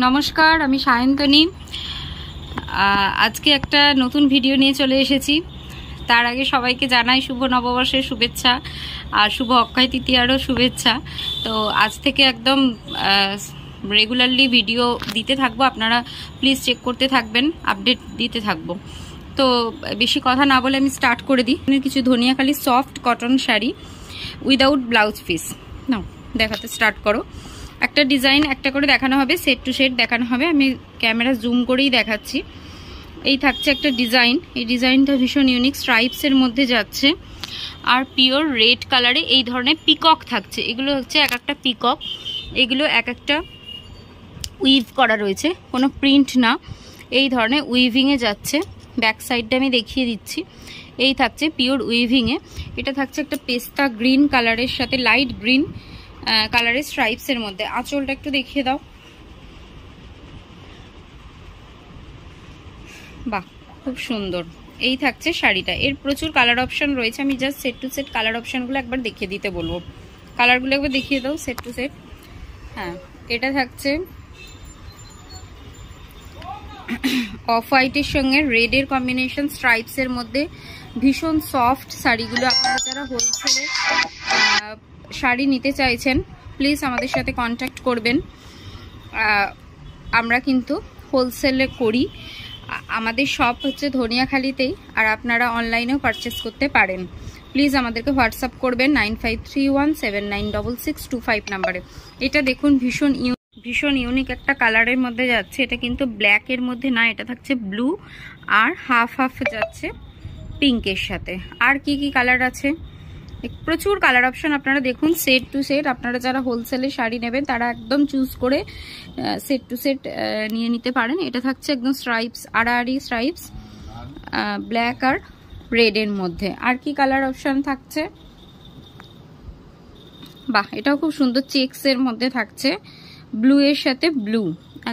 নমস্কার, আমি সায়ন্তনী। আজকে একটা নতুন ভিডিও নিয়ে চলে এসেছি। তার আগে সবাইকে জানাই শুভ নববর্ষের শুভেচ্ছা আর শুভ অক্ষয় তৃতীয়ারও শুভেচ্ছা। তো আজ থেকে একদম রেগুলারলি ভিডিও দিতে থাকবো, আপনারা প্লিজ চেক করতে থাকবেন, আপডেট দিতে থাকবো। তো বেশি কথা না বলে আমি স্টার্ট করে দিই। কিছু Dhaniakhali soft cotton sari without blouse piece now দেখাতে স্টার্ট করো। একটা ডিজাইন একটা করে দেখানো হবে, সেট টু সেট দেখানো হবে। আমি ক্যামেরা জুম করেই দেখাচ্ছি। এই থাকছে একটা ডিজাইন, এই ডিজাইনটা ভীষণ ইউনিক, স্ট্রাইপসের মধ্যে যাচ্ছে আর পিওর রেড কালারে এই ধরনের পিকক থাকছে। এগুলো হচ্ছে এক একটা পিকক, এগুলো এক একটা উইভ করা রয়েছে, কোনো প্রিন্ট না, এই ধরনের উইভিংয়ে যাচ্ছে। ব্যাক সাইডটা আমি দেখিয়ে দিচ্ছি। এই থাকছে পিওর উইভিংয়ে। এটা থাকছে একটা পেস্তা গ্রিন কালারের সাথে লাইট গ্রিন কালারের স্ট্রাইপসের মধ্যে। আঁচলটা একটু দেখিয়ে দাও। বাহ, খুব সুন্দর। এই থাকছে শাড়িটা। এর প্রচুর কালার অপশন রয়েছে, আমি just set to set colour অপশনগুলো একবার দেখিয়ে দিতে বলবো। কালারগুলো একবার দেখিয়ে দাও সেট টু সেট। হ্যাঁ, এটা থাকছে অফ হোয়াইটের সঙ্গে রেডের কম্বিনেশন, স্ট্রাইপসের মধ্যে ভীষণ সফট শাড়িগুলো। আপনারা যারা হোলসেলে শাড়ি নিতে চাইছেন প্লিজ আমাদের সাথে কন্ট্যাক্ট করবেন। আমরা কিন্তু হোলসেলে করি। আমাদের শপ হচ্ছে ধনিয়াখালিতেই, আর আপনারা অনলাইনেও পারচেস করতে পারেন। প্লিজ আমাদেরকে হোয়াটসঅ্যাপ করবেন 9531796625 নাম্বারে। এটা দেখুন ভীষণ ইউনিক একটা কালারের মধ্যে যাচ্ছে। এটা কিন্তু ব্ল্যাকের মধ্যে না, এটা থাকছে ব্লু আর হাফ হাফ যাচ্ছে পিঙ্কের সাথে। আর কি কি কালার আছে, প্রচুর কালার অপশন। আপনারা দেখুন সেট টু সেট। আপনারা যারা হোলসেলে শাড়ি নেবেন তারা একদম চুজ করে সেট টু সেট নিয়ে নিতে পারেন। এটা থাকছে একদম স্ট্রাইপস, আড়াআড়ি স্ট্রাইপস, ব্ল্যাক আর রেডের মধ্যে। আর কি কালার অপশন থাকছে, বাহ, এটাও খুব সুন্দর, চেক্সের মধ্যে থাকছে, ব্লু এর সাথে ব্লু,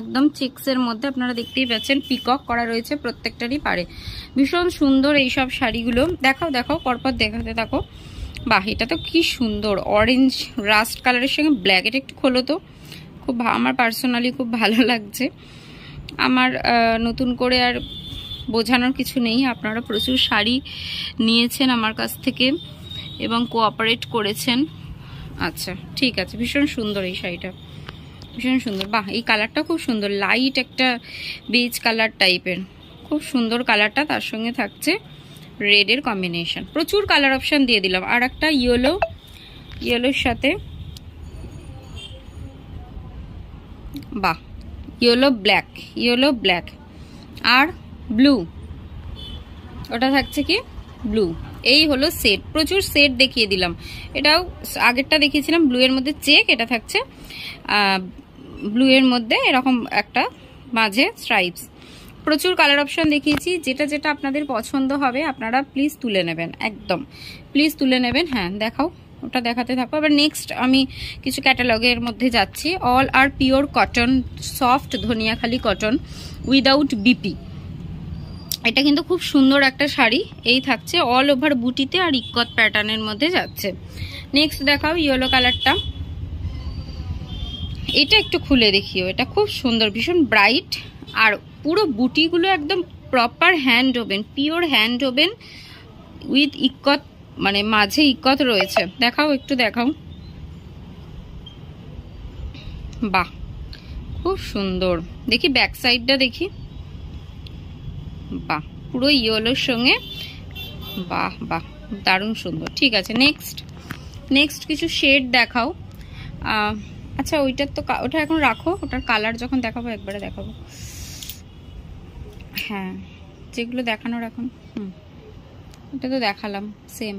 একদম চেক্সের মধ্যে। আপনারা দেখতেই পাচ্ছেন পিকক করা রয়েছে প্রত্যেকটারই পারে। ভীষণ সুন্দর এইসব শাড়িগুলো। দেখাও দেখাও, পরপর দেখাতে থাকো। বাহ, এটা তো কি সুন্দর, অরেঞ্জ রাস্ট কালারের সঙ্গে ব্ল্যাক। এটা একটু খোলো তো, খুব আমার পার্সোনালি খুব ভালো লাগছে। আমার নতুন করে আর বোঝানোর কিছু নেই। আপনারা প্রচুর শাড়ি নিয়েছেন আমার কাছ থেকে এবং কোঅপারেট করেছেন। আচ্ছা ঠিক আছে, ভীষণ সুন্দর এই শাড়িটা, ভীষণ সুন্দর। বাহ, এই কালারটা খুব সুন্দর, লাইট একটা বেজ কালার টাইপের, খুব সুন্দর কালারটা। তার সঙ্গে থাকছে রেডের কম্বিনেশন। প্রচুর কালার অপশন দিয়ে দিলাম। আর একটা ইয়েলোর সাথে, বাহ, ইয়েলো ব্ল্যাক আর ব্লু, ওটা থাকছে কি ব্লু। এই হলো সেট, প্রচুর সেট দেখিয়ে দিলাম। এটাও আগেরটা দেখিয়েছিলাম ব্লু এর মধ্যে চেক, এটা থাকছে ব্লু এর মধ্যে এরকম একটা মাঝে স্ট্রাইপস। প্রচুর কালার অপশন দেখিয়েছি। যেটা যেটা আপনাদের পছন্দ হবে আপনারা প্লিজ তুলে নেবেন, একদম প্লিজ তুলে নেবেন। হ্যাঁ দেখাও, ওটা দেখাতে থাকো। আবার নেক্সট আমি কিছু ক্যাটালগের মধ্যে যাচ্ছি। All are pure cotton, soft Dhaniakhali cotton without BP. এটা কিন্তু খুব সুন্দর একটা শাড়ি। এই থাকছে অল ওভার বুটিতে আর ইক্কত প্যাটার্নের মধ্যে যাচ্ছে। নেক্সট দেখাও ইয়েলো কালারটা। এটা একটু খুলে দেখিও, এটা খুব সুন্দর, ভীষণ ব্রাইট। আর পুরো বুটিগুলো একদম proper hand woven, pure hand woven with ikat, মানে মাঝে ইক্কত রয়েছে। দেখাও, একটু দেখাও। বাহ, খুব সুন্দর। দেখি ব্যাক সাইডটা দেখি। বাহ, পুরো ইয়েলোর সঙ্গে, বাহ বাহ, দারুণ সুন্দর। ঠিক আছে, নেক্সট কিছু শেড দেখাও। আচ্ছা ওইটার তো, ওটা এখন রাখো, ওটার কালার যখন দেখাবো একবারে দেখাবো। হ্যাঁ, যেগুলো দেখানোর এখন, এটা তো দেখালাম সেম।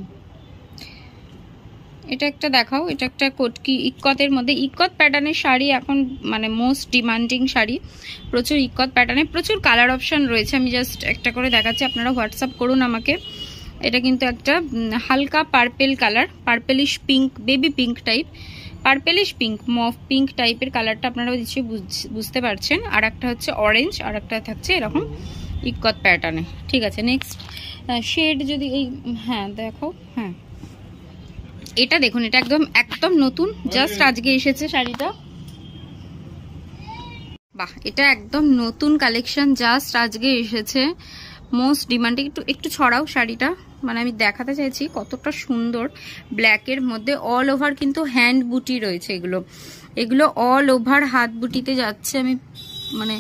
এটা একটা দেখাও। এটা একটা কটকি ইক্কতের মধ্যে, ইক্কত প্যাটার্নের শাড়ি এখন মানে মোস্ট ডিমান্ডিং শাড়ি। প্রচুর ইক্কত প্যাটার্নে, প্রচুর কালার অপশন রয়েছে। আমি জাস্ট একটা করে দেখাচ্ছি, আপনারা হোয়াটসঅ্যাপ করুন আমাকে। এটা কিন্তু একটা হালকা purple colour, purplish pink, baby pink type, purplish pink, mauve pink টাইপের কালারটা আপনারা নিশ্চয়ই বুঝতে পারছেন। আর একটা হচ্ছে অরেঞ্জ, আর একটা থাকছে এরকম ইক্কত প্যাটার্নে। ঠিক আছে, নেক্সট শেড যদি এই, হ্যাঁ দেখো, হ্যাঁ এটা দেখুন, এটা একদম নতুন, জাস্ট আজকে এসেছে শাড়িটা। বাহ, এটা একদম নতুন কালেকশন, জাস্ট আজকে এসেছে, মোস্ট ডিমান্ডিং। একটু ছড়াও শাড়িটা, মানে আমি দেখাতে চাইছি কতটা সুন্দর। ব্ল্যাকের মধ্যে অল ওভার কিন্তু হ্যান্ড বুটি রয়েছে, এগুলো অল ওভার হাত বুটিতে যাচ্ছে। আমি মানে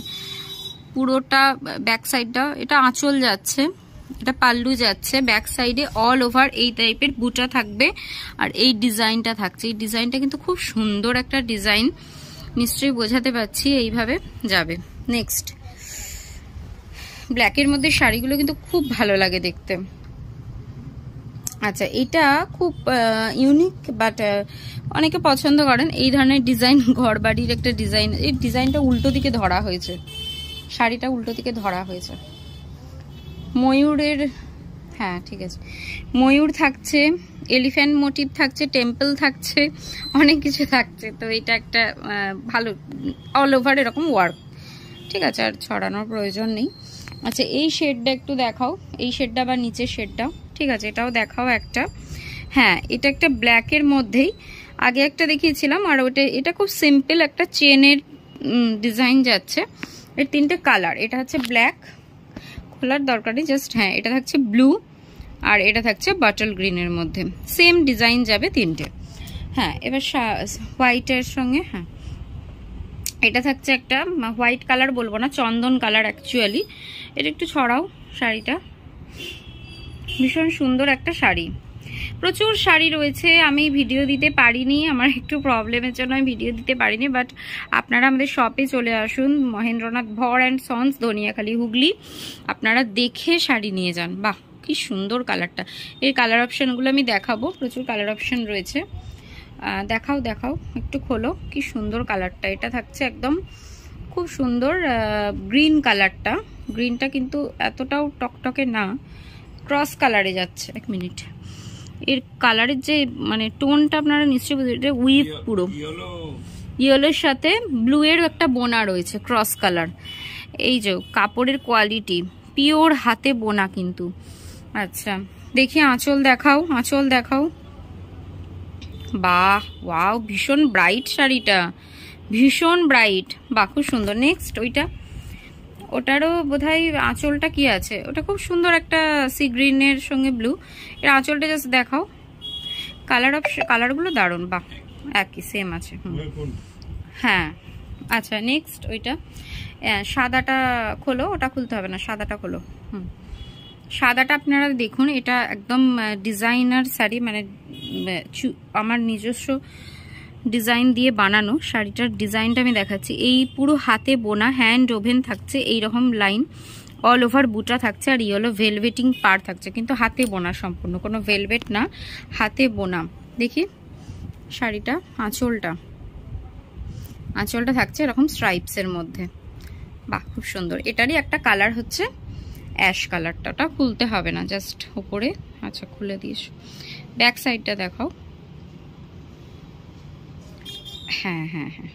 পুরোটা ব্যাক সাইডটা, এটা আঁচল যাচ্ছে, এটা পাল্লু যাচ্ছে, ব্যাক সাইডে অল ওভার এই টাইপের বুটা থাকবে আর এই ডিজাইনটা থাকছে। এই ডিজাইনটা কিন্তু খুব সুন্দর একটা ডিজাইন, নিশ্চয়ই বোঝাতে পারছি, এইভাবে যাবে। নেক্সট, ব্ল্যাকের মধ্যে শাড়িগুলো কিন্তু খুব ভালো লাগে দেখতে। আচ্ছা, এটা খুব ইউনিক, বাট অনেকে পছন্দ করেন এই ধরনের ডিজাইন। ঘর বাড়ির একটা ডিজাইন, এই ডিজাইনটা উল্টো দিকে ধরা হয়েছে, শাড়িটা উল্টো দিকে ধরা হয়েছে। ময়ূরের, হ্যাঁ ঠিক আছে, ময়ূর থাকছে, এলিফ্যান্ট মোটিভ থাকছে, টেম্পল থাকছে, অনেক কিছু থাকছে। তো এটা একটা ভালো অল ওভার এরকম ওয়ার্ক, ঠিক আছে, আর ছড়ানোর প্রয়োজন নেই। আচ্ছা, এই শেডটা একটু দেখাও, এই শেডটা বা নিচের শেডটা, ঠিক আছে, এটাও দেখাও একটা। হ্যাঁ, এটা একটা ব্ল্যাকের মধ্যেই আগে একটা দেখিয়েছিলাম, আর এটা খুব সিম্পল একটা চেনের ডিজাইন যাচ্ছে। এর তিনটে কালার, এটা হচ্ছে ব্ল্যাক, খোলার দরকার নেই, জাস্ট হ্যাঁ, এটা থাকছে ব্লু, আর এটা থাকছে বাটল গ্রিনের মধ্যে, সেম ডিজাইন যাবে তিনটে। হ্যাঁ, এবার হোয়াইটের সঙ্গে, হ্যাঁ এটা থাকছে একটা হোয়াইট কালার, বলবো না, চন্দন কালার অ্যাকচুয়ালি। এটা একটু ছড়াও শাড়িটা, ভীষণ সুন্দর একটা শাড়ি। প্রচুর শাড়ি রয়েছে, আমি ভিডিও দিতে পারিনি, আমার একটু প্রবলেমের জন্য আমি ভিডিও দিতে পারিনি, বাট আপনারা আমাদের শপে চলে আসুন, মহেন্দ্রনাথ ভর অ্যান্ড সন্স, ধনিয়াখালী, হুগলি। আপনারা দেখে শাড়ি নিয়ে যান। বাহ, কি সুন্দর কালারটা। এই কালার অপশানগুলো আমি দেখাবো, প্রচুর কালার অপশান রয়েছে। দেখাও দেখাও, একটু খোলো, কি সুন্দর কালারটা। এটা থাকছে একদম খুব সুন্দর গ্রিন কালারটা, গ্রিনটা কিন্তু এতটাও টকটকে না, ক্রস কালারে যাচ্ছে। এক মিনিট, এর কালারের যে মানে টোনটা আপনারা নিশ্চয়ই বুঝতে, এটা উইভ পুরো ইয়েলোর সাথে ব্লু এর একটা বোনা রয়েছে, ক্রস কালার। এই যে কাপড়ের কোয়ালিটি পিওর হাতে বোনা কিন্তু। আচ্ছা, দেখি আঁচল দেখাও, আঁচল দেখাও। বাহ, ওয়াও, ভীষণ ব্রাইট শাড়িটা, ভীষণ ব্রাইট, বাহ খুব সুন্দর। নেক্সট, ওটারও বোধহয় আঁচলটা কি আছে, ওটা খুব সুন্দর একটা সি গ্রিনের সঙ্গে ব্লু। এর আঁচলটা জাস্ট দেখাও, কালারগুলো দারুণ, বাহ একই সেম আছে। হ্যাঁ, আচ্ছা নেক্সট, সাদাটা খোলো, ওটা খুলতে হবে না, সাদাটা খোলো। সাদাটা আপনারা দেখুন, এটা একদম ডিজাইনার শাড়ি, মানে আমার নিজস্ব ডিজাইন দিয়ে বানানো শাড়িটার ডিজাইনটা আমি দেখাচ্ছি। এই পুরো হাতে বোনা, হ্যান্ড ওভেন থাকছে, এইরকম লাইন অল ওভার বুটা থাকছে, আর ইয়েলো ভেলভেটিং পার থাকছে, কিন্তু হাতে বোনা সম্পূর্ণ, কোনো ভেলভেট না, হাতে বোনা। দেখি শাড়িটা, আঁচলটা থাকছে এরকম স্ট্রাইপসের মধ্যে, বাহ খুব সুন্দর। এটারই একটা কালার হচ্ছে অ্যাশ কালারটা, ওটা খুলতে হবে না, জাস্ট উপরে। আচ্ছা, খুলে দিস। ব্যাক সাইডটা দেখাও। হ্যাঁ হ্যাঁ হ্যাঁ,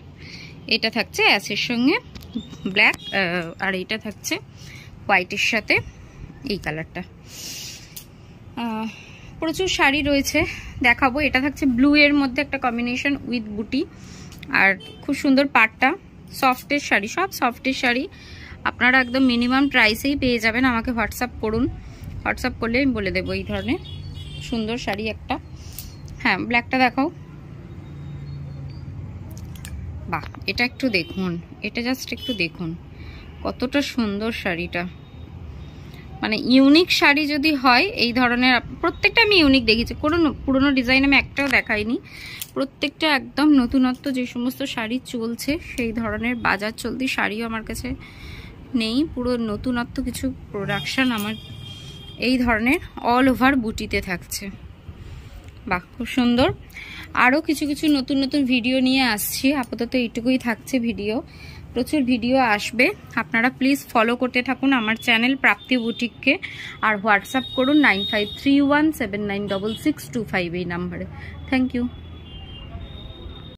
এটা থাকছে অ্যাশের সঙ্গে ব্ল্যাক, আর এটা থাকছে হোয়াইটের সাথে এই কালারটা। প্রচুর শাড়ি রয়েছে, দেখাবো। এটা থাকছে ব্লু এর মধ্যে একটা কম্বিনেশন উইথ বুটি, আর খুব সুন্দর পাটটা, সফটের শাড়ি, সব সফটের শাড়ি আপনারা একদম মিনিমাম প্রাইসেই পেয়ে যাবেন। আমাকে হোয়াটসঅ্যাপ করুন, হোয়াটসঅ্যাপ করলে আমি বলে দেবো এই ধরনের সুন্দর শাড়ি একটা। হ্যাঁ, ব্ল্যাকটা দেখাও। বাহ, এটা একটু দেখুন, এটা জাস্ট একটু দেখুন কতটা সুন্দর শাড়িটা। মানে ইউনিক শাড়ি যদি হয় এই ধরনের, প্রত্যেকটা আমি ইউনিক দেখেছি, কোনো পুরোনো ডিজাইন আমি একটাও দেখাইনি, প্রত্যেকটা একদম নতুনত্ব। যে সমস্ত শাড়ি চলছে সেই ধরনের বাজার চলতি শাড়িও আমার কাছে নেই, পুরো নতুনত্ব কিছু প্রোডাকশন আমার এই ধরনের অল ওভার বুটিতে থাকছে। বাহ, খুব সুন্দর। আরও কিছু কিছু নতুন নতুন ভিডিও নিয়ে আসছি, আপাতত এইটুকুই থাকছে ভিডিও, প্রচুর ভিডিও আসবে। আপনারা প্লিজ ফলো করতে থাকুন আমার চ্যানেল প্রাপ্তি বুটিককে, আর হোয়াটসঅ্যাপ করুন 9531796625 এই নাম্বারে। Thank you.